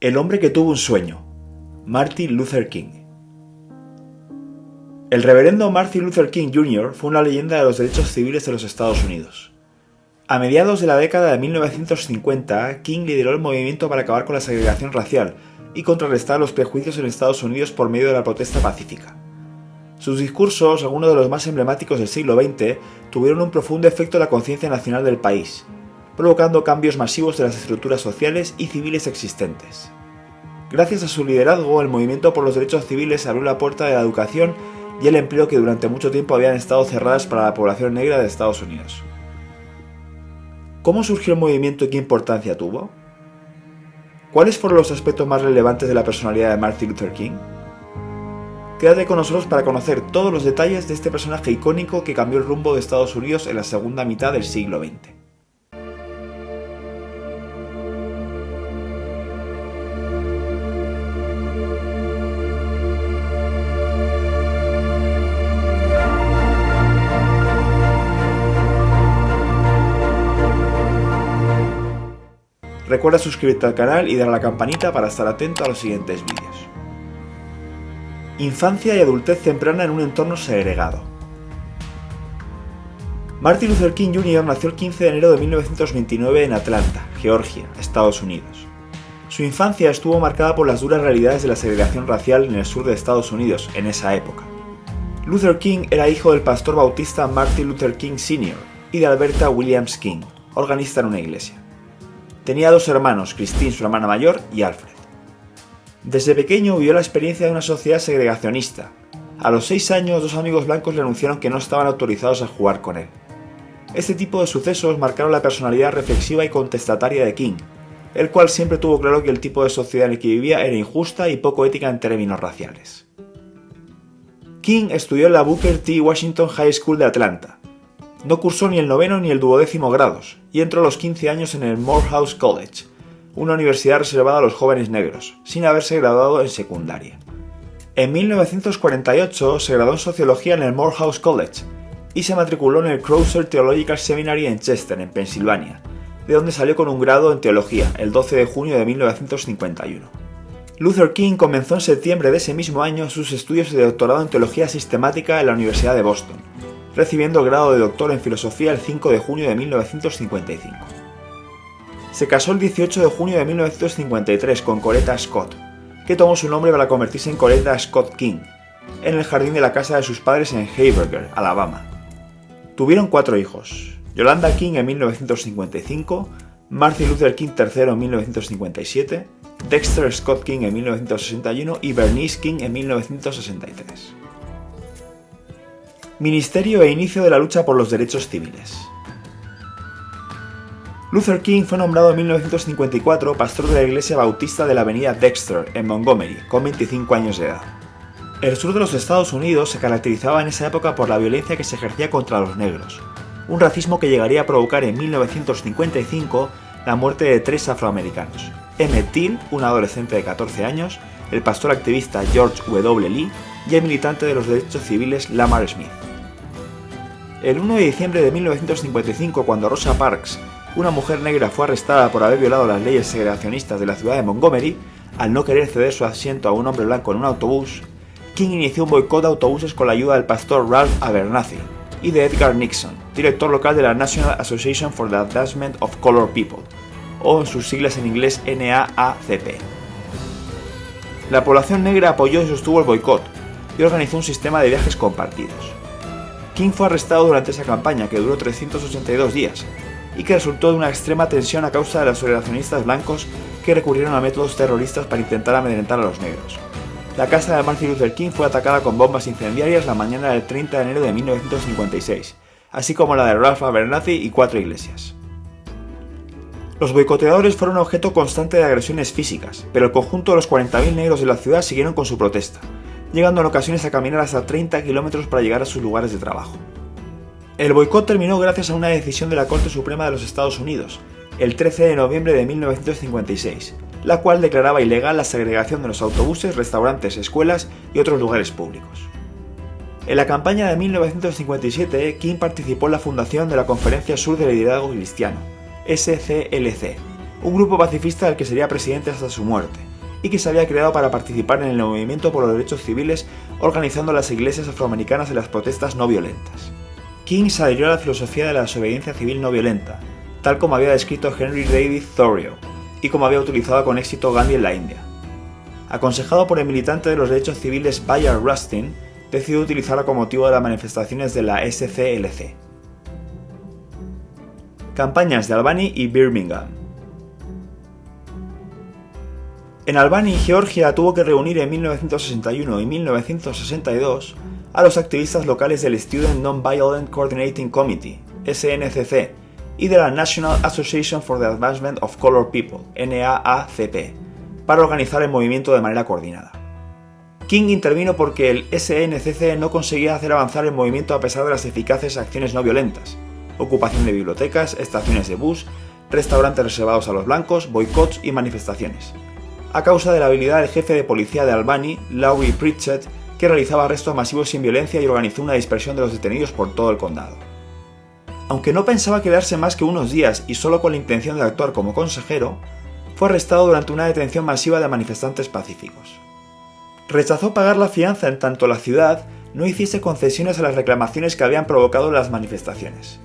El hombre que tuvo un sueño, Martin Luther King. El reverendo Martin Luther King Jr. fue una leyenda de los derechos civiles de los Estados Unidos. A mediados de la década de 1950, King lideró el movimiento para acabar con la segregación racial y contrarrestar los prejuicios en Estados Unidos por medio de la protesta pacífica. Sus discursos, algunos de los más emblemáticos del siglo XX, tuvieron un profundo efecto en la conciencia nacional del país, provocando cambios masivos de las estructuras sociales y civiles existentes. Gracias a su liderazgo, el movimiento por los derechos civiles abrió la puerta de la educación y el empleo que durante mucho tiempo habían estado cerradas para la población negra de Estados Unidos. ¿Cómo surgió el movimiento y qué importancia tuvo? ¿Cuáles fueron los aspectos más relevantes de la personalidad de Martin Luther King? Quédate con nosotros para conocer todos los detalles de este personaje icónico que cambió el rumbo de Estados Unidos en la segunda mitad del siglo XX. Recuerda suscribirte al canal y dar a la campanita para estar atento a los siguientes vídeos. Infancia y adultez temprana en un entorno segregado. Martin Luther King Jr. nació el 15 de enero de 1929 en Atlanta, Georgia, Estados Unidos. Su infancia estuvo marcada por las duras realidades de la segregación racial en el sur de Estados Unidos en esa época. Luther King era hijo del pastor bautista Martin Luther King Sr. y de Alberta Williams King, organista en una iglesia. Tenía dos hermanos, Christine, su hermana mayor, y Alfred. Desde pequeño vivió la experiencia de una sociedad segregacionista. A los 6 años, dos amigos blancos le anunciaron que no estaban autorizados a jugar con él. Este tipo de sucesos marcaron la personalidad reflexiva y contestataria de King, el cual siempre tuvo claro que el tipo de sociedad en el que vivía era injusta y poco ética en términos raciales. King estudió en la Booker T. Washington High School de Atlanta. No cursó ni el 9º ni el 12º grados, y entró a los 15 años en el Morehouse College, una universidad reservada a los jóvenes negros, sin haberse graduado en secundaria. En 1948 se graduó en Sociología en el Morehouse College, y se matriculó en el Crozer Theological Seminary en Chester, en Pensilvania, de donde salió con un grado en Teología, el 12 de junio de 1951. Luther King comenzó en septiembre de ese mismo año sus estudios de doctorado en Teología Sistemática en la Universidad de Boston, recibiendo el grado de doctor en Filosofía el 5 de junio de 1955. Se casó el 18 de junio de 1953 con Coretta Scott, que tomó su nombre para convertirse en Coretta Scott King, en el jardín de la casa de sus padres en Hayburger, Alabama. Tuvieron 4 hijos: Yolanda King en 1955, Martin Luther King III en 1957, Dexter Scott King en 1961 y Bernice King en 1963. Ministerio e inicio de la lucha por los derechos civiles. Luther King fue nombrado en 1954 pastor de la iglesia bautista de la avenida Dexter, en Montgomery, con 25 años de edad. El sur de los Estados Unidos se caracterizaba en esa época por la violencia que se ejercía contra los negros, un racismo que llegaría a provocar en 1955 la muerte de 3 afroamericanos: Emmett Till, un adolescente de 14 años, el pastor activista George W. Lee y el militante de los derechos civiles Lamar Smith. El 1 de diciembre de 1955, cuando Rosa Parks, una mujer negra, fue arrestada por haber violado las leyes segregacionistas de la ciudad de Montgomery, al no querer ceder su asiento a un hombre blanco en un autobús, King inició un boicot de autobuses con la ayuda del pastor Ralph Abernathy y de Edgar Nixon, director local de la National Association for the Advancement of Colored People, o en sus siglas en inglés NAACP. La población negra apoyó y sostuvo el boicot y organizó un sistema de viajes compartidos. King fue arrestado durante esa campaña, que duró 382 días, y que resultó de una extrema tensión a causa de los segregacionistas blancos que recurrieron a métodos terroristas para intentar amedrentar a los negros. La casa de Martin Luther King fue atacada con bombas incendiarias la mañana del 30 de enero de 1956, así como la de Ralph Abernathy y 4 iglesias. Los boicoteadores fueron objeto constante de agresiones físicas, pero el conjunto de los 40.000 negros de la ciudad siguieron con su protesta, llegando en ocasiones a caminar hasta 30 kilómetros para llegar a sus lugares de trabajo. El boicot terminó gracias a una decisión de la Corte Suprema de los Estados Unidos, el 13 de noviembre de 1956, la cual declaraba ilegal la segregación de los autobuses, restaurantes, escuelas y otros lugares públicos. En la campaña de 1957, King participó en la fundación de la Conferencia Sur de Liderazgo Cristiano, SCLC, un grupo pacifista del que sería presidente hasta su muerte, y que se había creado para participar en el movimiento por los derechos civiles organizando las iglesias afroamericanas en las protestas no violentas. King se adhirió a la filosofía de la desobediencia civil no violenta, tal como había descrito Henry David Thoreau, y como había utilizado con éxito Gandhi en la India. Aconsejado por el militante de los derechos civiles Bayard Rustin, decidió utilizarla con motivo de las manifestaciones de la SCLC. Campañas de Albany y Birmingham. En Albany, Georgia, tuvo que reunir en 1961 y 1962 a los activistas locales del Student Non-Violent Coordinating Committee, SNCC, y de la National Association for the Advancement of Colored People, NAACP, para organizar el movimiento de manera coordinada. King intervino porque el SNCC no conseguía hacer avanzar el movimiento a pesar de las eficaces acciones no violentas: ocupación de bibliotecas, estaciones de bus, restaurantes reservados a los blancos, boicots y manifestaciones, a causa de la habilidad del jefe de policía de Albany, Laurie Pritchett, que realizaba arrestos masivos sin violencia y organizó una dispersión de los detenidos por todo el condado. Aunque no pensaba quedarse más que unos días y solo con la intención de actuar como consejero, fue arrestado durante una detención masiva de manifestantes pacíficos. Rechazó pagar la fianza en tanto la ciudad no hiciese concesiones a las reclamaciones que habían provocado las manifestaciones.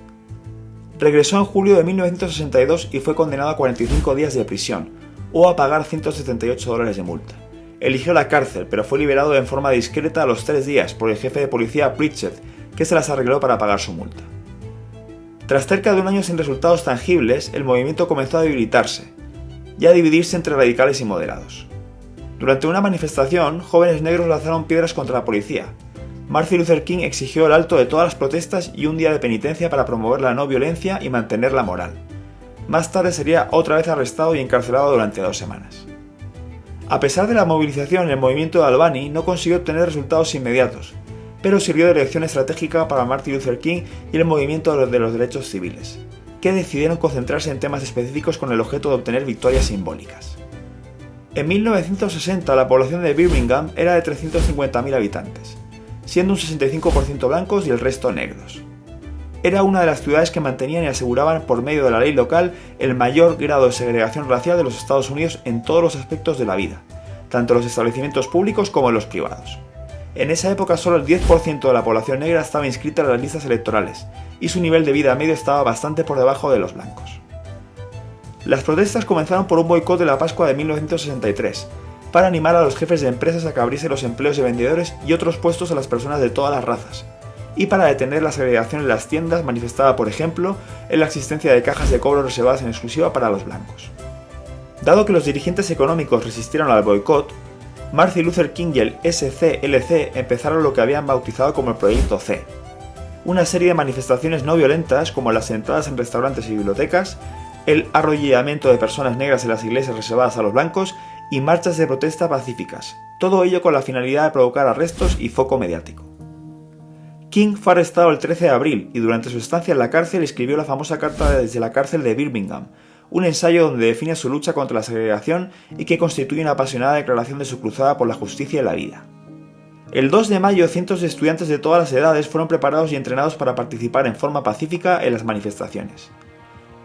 Regresó en julio de 1962 y fue condenado a 45 días de prisión, o a pagar $178 de multa. Eligió la cárcel, pero fue liberado en forma discreta a los 3 días por el jefe de policía Pritchett, que se las arregló para pagar su multa. Tras cerca de un año sin resultados tangibles, el movimiento comenzó a debilitarse y a dividirse entre radicales y moderados. Durante una manifestación, jóvenes negros lanzaron piedras contra la policía. Martin Luther King exigió el alto de todas las protestas y un día de penitencia para promover la no violencia y mantener la moral. Más tarde sería otra vez arrestado y encarcelado durante 2 semanas. A pesar de la movilización, el movimiento de Albany no consiguió obtener resultados inmediatos, pero sirvió de lección estratégica para Martin Luther King y el movimiento de los derechos civiles, que decidieron concentrarse en temas específicos con el objeto de obtener victorias simbólicas. En 1960 la población de Birmingham era de 350.000 habitantes, siendo un 65% blancos y el resto negros. Era una de las ciudades que mantenían y aseguraban por medio de la ley local el mayor grado de segregación racial de los Estados Unidos en todos los aspectos de la vida, tanto en los establecimientos públicos como en los privados. En esa época solo el 10% de la población negra estaba inscrita en las listas electorales, y su nivel de vida medio estaba bastante por debajo de los blancos. Las protestas comenzaron por un boicot de la Pascua de 1963, para animar a los jefes de empresas a que abriesen los empleos de vendedores y otros puestos a las personas de todas las razas, y para detener la segregación en las tiendas manifestada, por ejemplo, en la existencia de cajas de cobro reservadas en exclusiva para los blancos. Dado que los dirigentes económicos resistieron al boicot, Martin Luther King y el SCLC empezaron lo que habían bautizado como el Proyecto C, una serie de manifestaciones no violentas como las entradas en restaurantes y bibliotecas, el arrodillamiento de personas negras en las iglesias reservadas a los blancos y marchas de protesta pacíficas, todo ello con la finalidad de provocar arrestos y foco mediático. King fue arrestado el 13 de abril y durante su estancia en la cárcel escribió la famosa carta desde la cárcel de Birmingham, un ensayo donde define su lucha contra la segregación y que constituye una apasionada declaración de su cruzada por la justicia y la vida. El 2 de mayo, cientos de estudiantes de todas las edades fueron preparados y entrenados para participar en forma pacífica en las manifestaciones.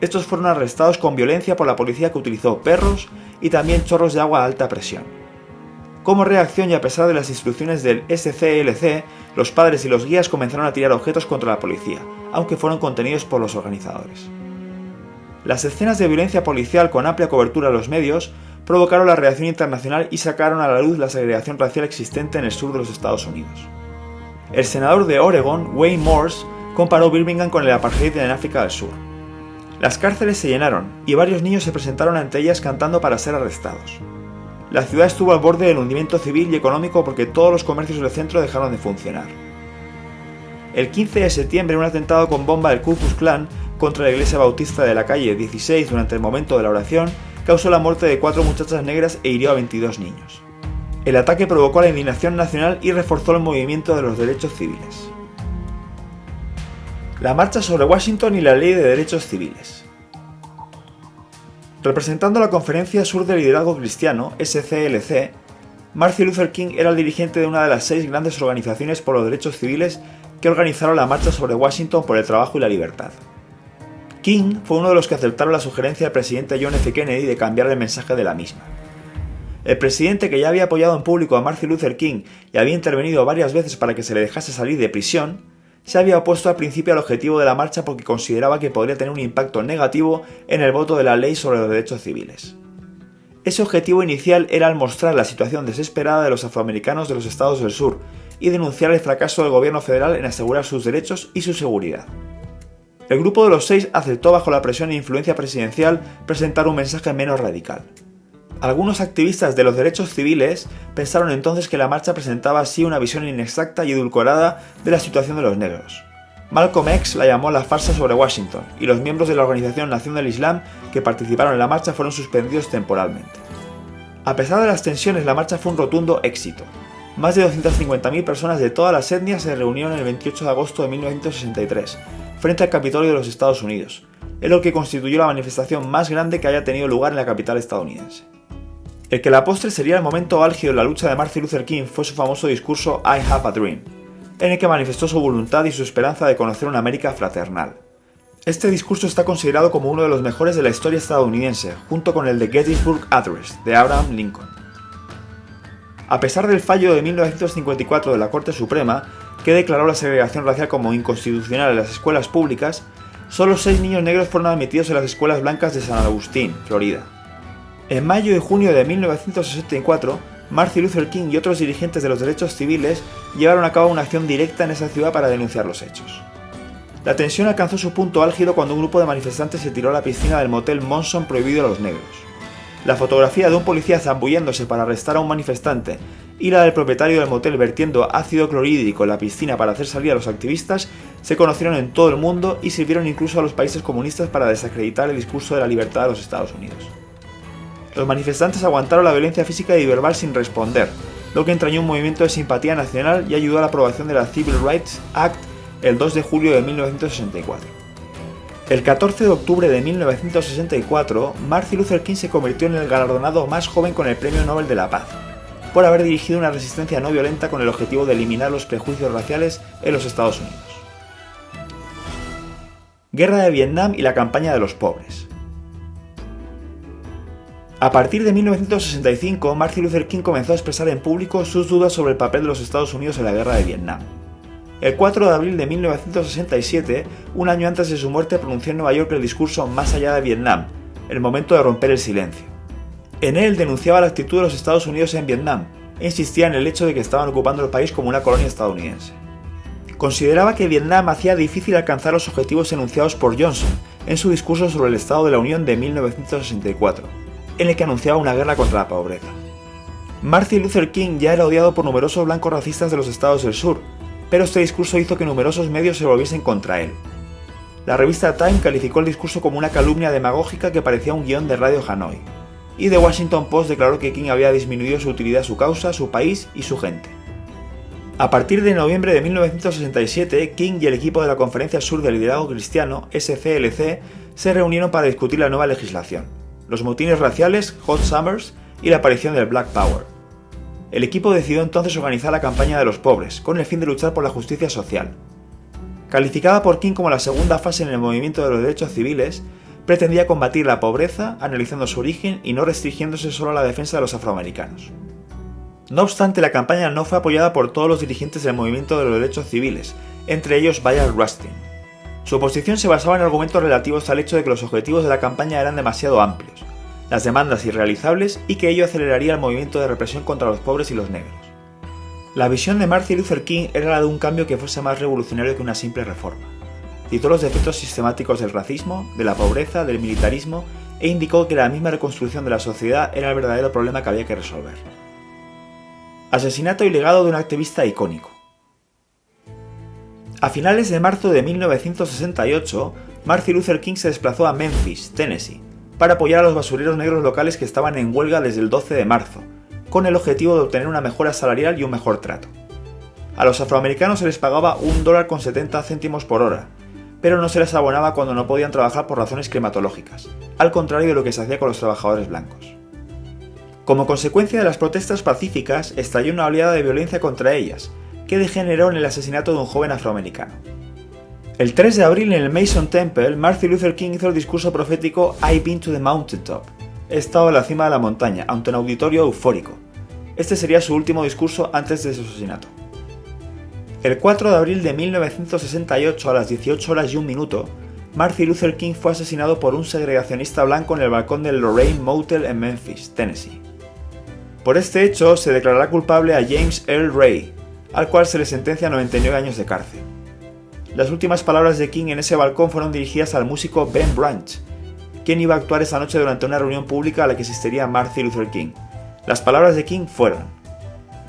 Estos fueron arrestados con violencia por la policía, que utilizó perros y también chorros de agua a alta presión. Como reacción y a pesar de las instrucciones del SCLC, los padres y los guías comenzaron a tirar objetos contra la policía, aunque fueron contenidos por los organizadores. Las escenas de violencia policial con amplia cobertura en los medios provocaron la reacción internacional y sacaron a la luz la segregación racial existente en el sur de los Estados Unidos. El senador de Oregon, Wayne Morse, comparó Birmingham con el apartheid en África del Sur. Las cárceles se llenaron y varios niños se presentaron ante ellas cantando para ser arrestados. La ciudad estuvo al borde del hundimiento civil y económico porque todos los comercios del centro dejaron de funcionar. El 15 de septiembre, un atentado con bomba del Ku Klux Klan contra la iglesia bautista de la calle 16 durante el momento de la oración causó la muerte de 4 muchachas negras e hirió a 22 niños. El ataque provocó la indignación nacional y reforzó el movimiento de los derechos civiles. La marcha sobre Washington y la Ley de Derechos Civiles. Representando la Conferencia Sur de Liderazgo Cristiano, SCLC, Martin Luther King era el dirigente de una de las 6 grandes organizaciones por los derechos civiles que organizaron la marcha sobre Washington por el trabajo y la libertad. King fue uno de los que aceptaron la sugerencia del presidente John F. Kennedy de cambiar el mensaje de la misma. El presidente, que ya había apoyado en público a Martin Luther King y había intervenido varias veces para que se le dejase salir de prisión, se había opuesto al principio al objetivo de la marcha porque consideraba que podría tener un impacto negativo en el voto de la ley sobre los derechos civiles. Ese objetivo inicial era el mostrar la situación desesperada de los afroamericanos de los estados del sur y denunciar el fracaso del gobierno federal en asegurar sus derechos y su seguridad. El grupo de los 6 aceptó, bajo la presión e influencia presidencial, presentar un mensaje menos radical. Algunos activistas de los derechos civiles pensaron entonces que la marcha presentaba así una visión inexacta y edulcorada de la situación de los negros. Malcolm X la llamó la farsa sobre Washington, y los miembros de la organización Nación del Islam que participaron en la marcha fueron suspendidos temporalmente. A pesar de las tensiones, la marcha fue un rotundo éxito. Más de 250.000 personas de todas las etnias se reunieron el 28 de agosto de 1963, frente al Capitolio de los Estados Unidos, en lo que constituyó la manifestación más grande que haya tenido lugar en la capital estadounidense. El que a la postre sería el momento álgido de la lucha de Martin Luther King fue su famoso discurso I Have a Dream, en el que manifestó su voluntad y su esperanza de conocer una América fraternal. Este discurso está considerado como uno de los mejores de la historia estadounidense, junto con el de Gettysburg Address, de Abraham Lincoln. A pesar del fallo de 1954 de la Corte Suprema, que declaró la segregación racial como inconstitucional en las escuelas públicas, solo 6 niños negros fueron admitidos en las escuelas blancas de San Agustín, Florida. En mayo y junio de 1964, Martin Luther King y otros dirigentes de los derechos civiles llevaron a cabo una acción directa en esa ciudad para denunciar los hechos. La tensión alcanzó su punto álgido cuando un grupo de manifestantes se tiró a la piscina del motel Monson prohibido a los negros. La fotografía de un policía zambulléndose para arrestar a un manifestante y la del propietario del motel vertiendo ácido clorhídrico en la piscina para hacer salir a los activistas se conocieron en todo el mundo y sirvieron incluso a los países comunistas para desacreditar el discurso de la libertad de los Estados Unidos. Los manifestantes aguantaron la violencia física y verbal sin responder, lo que entrañó un movimiento de simpatía nacional y ayudó a la aprobación de la Civil Rights Act el 2 de julio de 1964. El 14 de octubre de 1964, Martin Luther King se convirtió en el galardonado más joven con el Premio Nobel de la Paz, por haber dirigido una resistencia no violenta con el objetivo de eliminar los prejuicios raciales en los Estados Unidos. Guerra de Vietnam y la campaña de los pobres. A partir de 1965, Martin Luther King comenzó a expresar en público sus dudas sobre el papel de los Estados Unidos en la Guerra de Vietnam. El 4 de abril de 1967, un año antes de su muerte, pronunció en Nueva York el discurso Más allá de Vietnam, el momento de romper el silencio. En él denunciaba la actitud de los Estados Unidos en Vietnam e insistía en el hecho de que estaban ocupando el país como una colonia estadounidense. Consideraba que Vietnam hacía difícil alcanzar los objetivos enunciados por Johnson en su discurso sobre el Estado de la Unión de 1964, en el que anunciaba una guerra contra la pobreza. Martin Luther King ya era odiado por numerosos blancos racistas de los estados del sur, pero este discurso hizo que numerosos medios se volviesen contra él. La revista Time calificó el discurso como una calumnia demagógica que parecía un guión de Radio Hanoi, y The Washington Post declaró que King había disminuido su utilidad a su causa, su país y su gente. A partir de noviembre de 1967, King y el equipo de la Conferencia Sur del Liderazgo Cristiano, SCLC, se reunieron para discutir la nueva legislación, los motines raciales, Hot Summers y la aparición del Black Power. El equipo decidió entonces organizar la campaña de los pobres, con el fin de luchar por la justicia social. Calificada por King como la segunda fase en el movimiento de los derechos civiles, pretendía combatir la pobreza analizando su origen y no restringiéndose solo a la defensa de los afroamericanos. No obstante, la campaña no fue apoyada por todos los dirigentes del movimiento de los derechos civiles, entre ellos Bayard Rustin. Su oposición se basaba en argumentos relativos al hecho de que los objetivos de la campaña eran demasiado amplios, las demandas irrealizables y que ello aceleraría el movimiento de represión contra los pobres y los negros. La visión de Martin Luther King era la de un cambio que fuese más revolucionario que una simple reforma. Citó los defectos sistemáticos del racismo, de la pobreza, del militarismo e indicó que la misma reconstrucción de la sociedad era el verdadero problema que había que resolver. Asesinato y legado de un activista icónico. A finales de marzo de 1968, Martin Luther King se desplazó a Memphis, Tennessee, para apoyar a los basureros negros locales que estaban en huelga desde el 12 de marzo, con el objetivo de obtener una mejora salarial y un mejor trato. A los afroamericanos se les pagaba $1.70 por hora, pero no se les abonaba cuando no podían trabajar por razones climatológicas, al contrario de lo que se hacía con los trabajadores blancos. Como consecuencia de las protestas pacíficas, estalló una oleada de violencia contra ellas, que degeneró en el asesinato de un joven afroamericano. El 3 de abril en el Mason Temple, Martin Luther King hizo el discurso profético "I've been to the mountaintop". He estado en la cima de la montaña, ante un auditorio eufórico. Este sería su último discurso antes de su asesinato. El 4 de abril de 1968, a las 18:01, Martin Luther King fue asesinado por un segregacionista blanco en el balcón del Lorraine Motel en Memphis, Tennessee. Por este hecho, se declarará culpable a James Earl Ray, al cual se le sentencia a 99 años de cárcel. Las últimas palabras de King en ese balcón fueron dirigidas al músico Ben Branch, quien iba a actuar esa noche durante una reunión pública a la que asistiría Martin Luther King. Las palabras de King fueron: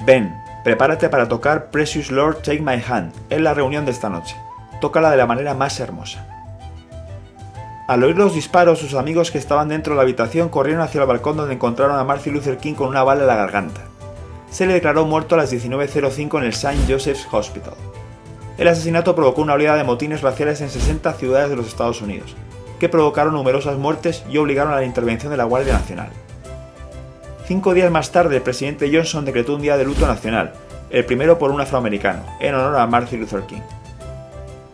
"Ben, prepárate para tocar Precious Lord Take My Hand en la reunión de esta noche. Tócala de la manera más hermosa". Al oír los disparos, sus amigos que estaban dentro de la habitación corrieron hacia el balcón donde encontraron a Martin Luther King con una bala en la garganta. Se le declaró muerto a las 19:05 en el St. Joseph's Hospital. El asesinato provocó una oleada de motines raciales en 60 ciudades de los Estados Unidos, que provocaron numerosas muertes y obligaron a la intervención de la Guardia Nacional. 5 días más tarde, el presidente Johnson decretó un día de luto nacional, el primero por un afroamericano, en honor a Martin Luther King.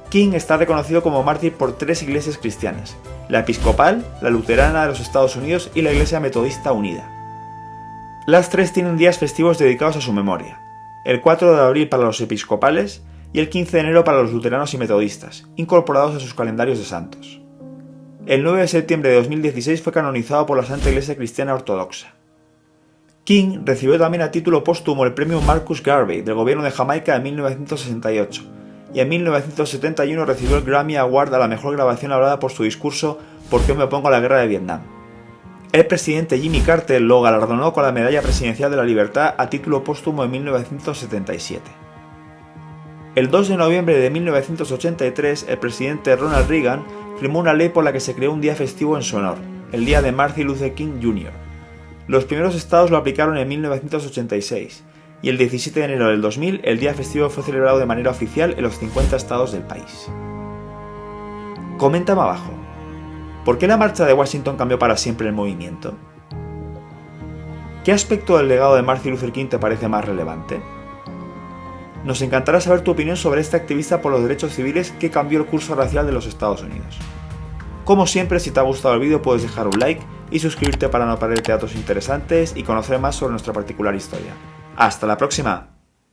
King está reconocido como mártir por 3 iglesias cristianas: la episcopal, la luterana de los Estados Unidos y la Iglesia Metodista Unida. Las 3 tienen días festivos dedicados a su memoria: el 4 de abril para los episcopales y el 15 de enero para los luteranos y metodistas, incorporados a sus calendarios de santos. El 9 de septiembre de 2016 fue canonizado por la Santa Iglesia Cristiana Ortodoxa. King recibió también a título póstumo el premio Marcus Garvey del gobierno de Jamaica en 1968, y en 1971 recibió el Grammy Award a la mejor grabación hablada por su discurso "¿Por qué me opongo a la guerra de Vietnam?". El presidente Jimmy Carter lo galardonó con la Medalla Presidencial de la Libertad a título póstumo en 1977. El 2 de noviembre de 1983, el presidente Ronald Reagan firmó una ley por la que se creó un día festivo en su honor, el Día de Martin Luther King Jr. Los primeros estados lo aplicaron en 1986, y el 17 de enero del 2000 el día festivo fue celebrado de manera oficial en los 50 estados del país. Coméntame abajo, ¿por qué la marcha de Washington cambió para siempre el movimiento? ¿Qué aspecto del legado de Martin Luther King te parece más relevante? Nos encantará saber tu opinión sobre este activista por los derechos civiles que cambió el curso racial de los Estados Unidos. Como siempre, si te ha gustado el vídeo puedes dejar un like y suscribirte para no perderte datos interesantes y conocer más sobre nuestra particular historia. ¡Hasta la próxima!